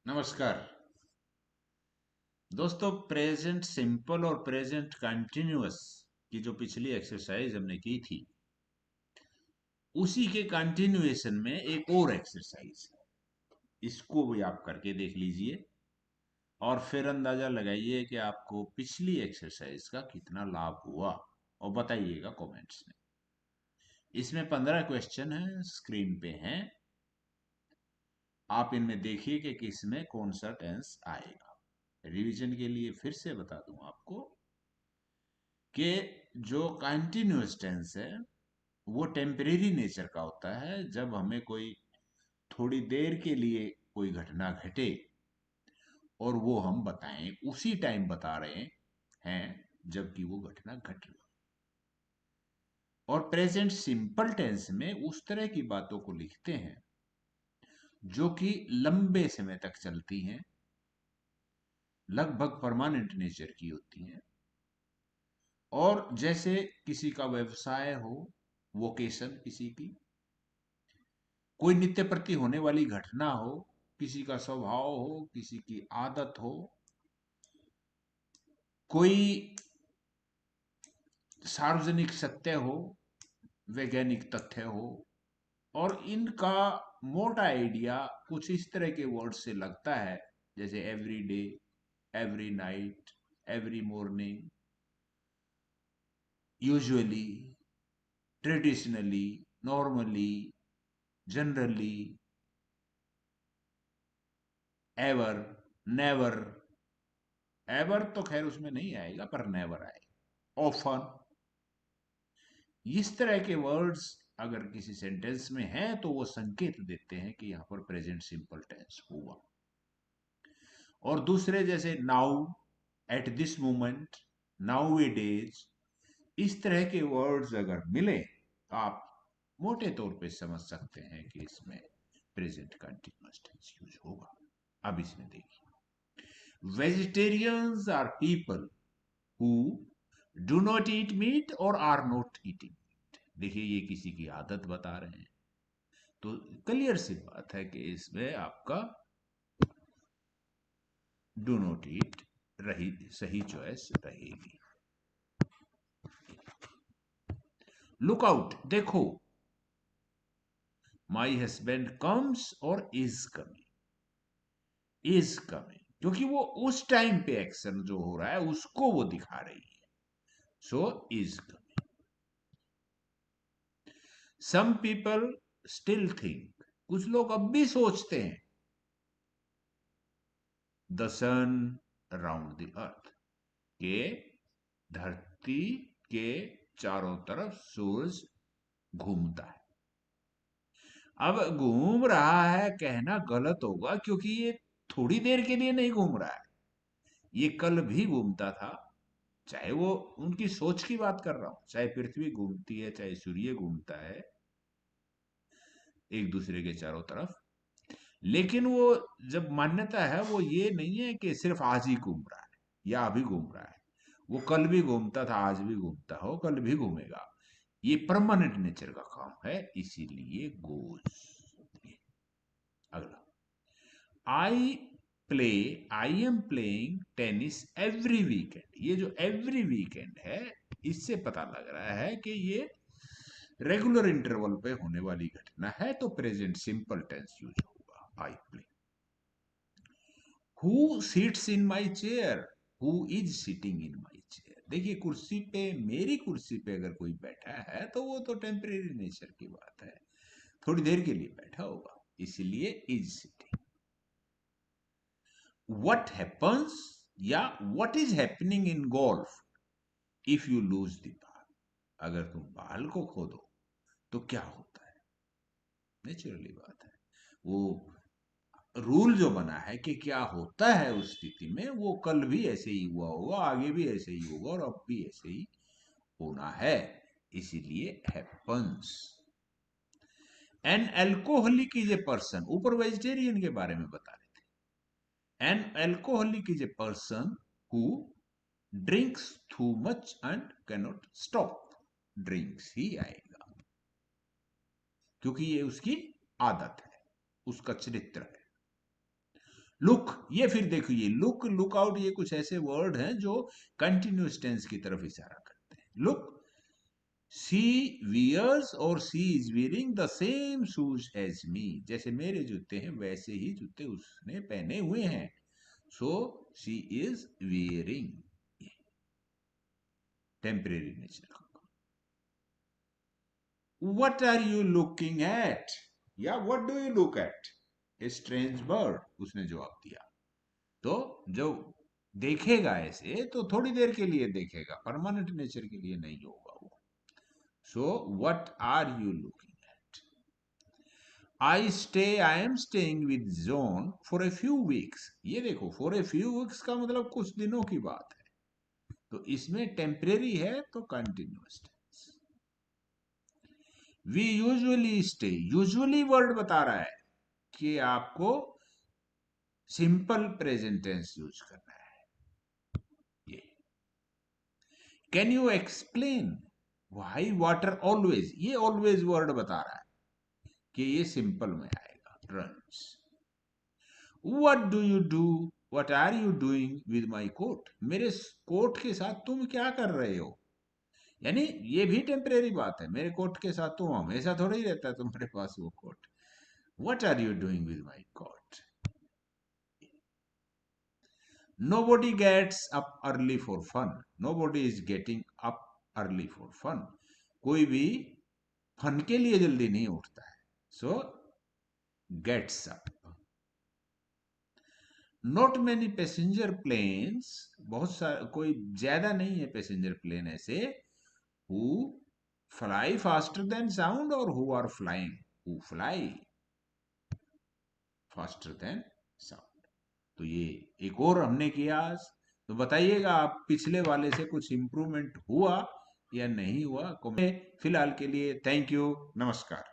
नमस्कार दोस्तों। Present simple और प्रेजेंट कंटिन्यूअस की जो पिछली एक्सरसाइज हमने की थी, उसी के कंटिन्यूएशन में एक और एक्सरसाइज है। इसको भी आप करके देख लीजिए और फिर अंदाजा लगाइए कि आपको पिछली एक्सरसाइज का कितना लाभ हुआ और बताइएगा कमेंट्स में। इसमें 15 क्वेश्चन है, स्क्रीन पे हैं। आप इनमें देखिए कि किसमें कौन सा टेंस आएगा। रिवीजन के लिए फिर से बता दूं आपको कि जो कंटिन्यूअस टेंस है वो टेम्परेरी नेचर का होता है। जब हमें कोई थोड़ी देर के लिए कोई घटना घटे और वो हम बताएं, उसी टाइम बता रहे हैं जबकि वो घटना घट रही। और प्रेजेंट सिंपल टेंस में उस तरह की बातों को लिखते हैं जो कि लंबे समय तक चलती हैं, लगभग परमानेंट नेचर की होती हैं। और जैसे किसी का व्यवसाय हो, वोकेशन किसी की, कोई नित्य प्रति होने वाली घटना हो, किसी का स्वभाव हो, किसी की आदत हो, कोई सार्वजनिक सत्य हो, वैज्ञानिक तथ्य हो। और इनका मोटा आइडिया कुछ इस तरह के वर्ड से लगता है, जैसे every day, every night, every morning, usually, traditionally, normally, generally, ever, never. Ever तो खैर उसमें नहीं आएगा, पर नेवर आएगा। ऑफन। इस तरह के वर्ड्स अगर किसी सेंटेंस में हैं तो वो संकेत देते हैं कि यहां पर प्रेजेंट सिंपल टेंस हुआ। और दूसरे जैसे now, at this moment, now A days, इस तरह के वर्ड्स अगर मिले तो आप मोटे तौर पे समझ सकते हैं कि इसमें प्रेजेंट कंटिन्यूअस टेंस यूज होगा। अब इसमें देखिए, vegetarians are people who do not eat meat और आर नॉट ईटिंग। देखिए, ये किसी की आदत बता रहे हैं, तो क्लियर सी बात है कि इसमें आपका डू नॉट ईट रही सही चॉइस रहेगी। लुक आउट, देखो। माई हस्बैंड कम्स और इज कमिंग। इज कमिंग क्योंकि वो उस टाइम पे एक्शन जो हो रहा है उसको वो दिखा रही है। So is coming. Some people still think, कुछ लोग अब भी सोचते हैं, the sun around the earth, के धरती के चारों तरफ सूरज घूमता है। अब घूम रहा है कहना गलत होगा, क्योंकि ये थोड़ी देर के लिए नहीं घूम रहा है, ये कल भी घूमता था। चाहे वो उनकी सोच की बात कर रहा हूं, चाहे पृथ्वी घूमती है, चाहे सूर्य घूमता है एक दूसरे के चारों तरफ। लेकिन वो जब मान्यता है वो ये नहीं है कि सिर्फ आज ही घूम रहा है या अभी घूम रहा है। वो कल भी घूमता था, आज भी घूमता हो, कल भी घूमेगा। ये परमानेंट नेचर का काम है, इसीलिए गोज। अगला, I play I am playing tennis every weekend. ये जो एवरी वीकेंड है, इससे पता लग रहा है कि ये रेगुलर इंटरवल पे होने वाली घटना है, तो प्रेजेंट सिंपल टेंस यूज होगा, I play. Who sits in my chair, who is sitting in my chair. देखिए, कुर्सी पे, मेरी कुर्सी पे अगर कोई बैठा है तो वो तो टेम्परेरी नेचर की बात है, थोड़ी देर के लिए बैठा होगा, इसलिए इज सिटिंग। व्हाट हैपन्स या what is happening in golf if you lose the ball. अगर तुम बॉल को खो दो तो क्या होता है? नेचुरली बात है, वो रूल जो बना है कि क्या होता है उस स्थिति में, वो कल भी ऐसे ही हुआ होगा, आगे भी ऐसे ही होगा और अब भी ऐसे ही होना है, इसीलिए happens. An alcoholic is a person, ऊपर वेजिटेरियन के बारे में बता रहे थे। An alcoholic is a person who drinks too much and cannot stop. Drinks ही आएगा, क्योंकि ये उसकी आदत है, उसका चरित्र है। लुक, ये फिर देखो, ये लुक, लुक आउट, ये कुछ ऐसे वर्ड हैं जो कंटिन्यूस टेंस की तरफ इशारा करते हैं। लुक, सी वियर्स और she is wearing the same shoes as me, जैसे मेरे जूते हैं वैसे ही जूते उसने पहने हुए हैं। So she is wearing, temporary nature. What are you looking at? या what do you look at? A strange bird, उसने जवाब दिया। तो जो देखेगा ऐसे तो थोड़ी देर के लिए देखेगा, परमानेंट नेचर के लिए नहीं होगा वो। So what are you looking at? I am staying with John for a few weeks. ये देखो, फॉर ए फ्यू वीक्स का मतलब कुछ दिनों की बात है, तो इसमें टेम्परेरी है तो continuous tense. We usually stay, usually word बता रहा है कि आपको सिंपल प्रेजेंट टेंस यूज करना है। ये can you explain why water always, ये ऑलवेज वर्ड बता रहा है कि ये सिंपल में आएगा। Runs, what do you do, what are you doing with my coat, मेरे कोट के साथ तुम क्या कर रहे हो। यानी ये भी टेम्परेरी बात है, मेरे कोट के साथ तुम हमेशा थोड़ा ही रहता है तुम्हारे पास वो कोट। What are you doing with my coat. Nobody gets up early for fun. Nobody is getting up early for fun. कोई भी फन के लिए जल्दी नहीं उठता है। So gets up. Not many passenger planes, बहुत सारे, कोई ज्यादा नहीं है पैसेंजर प्लेन ऐसे, who fly faster than sound or who are flying, who fly faster than sound। तो ये एक और हमने किया आज। तो बताइएगा आप पिछले वाले से कुछ इंप्रूवमेंट हुआ या नहीं हुआ। फिलहाल के लिए थैंक यू, नमस्कार।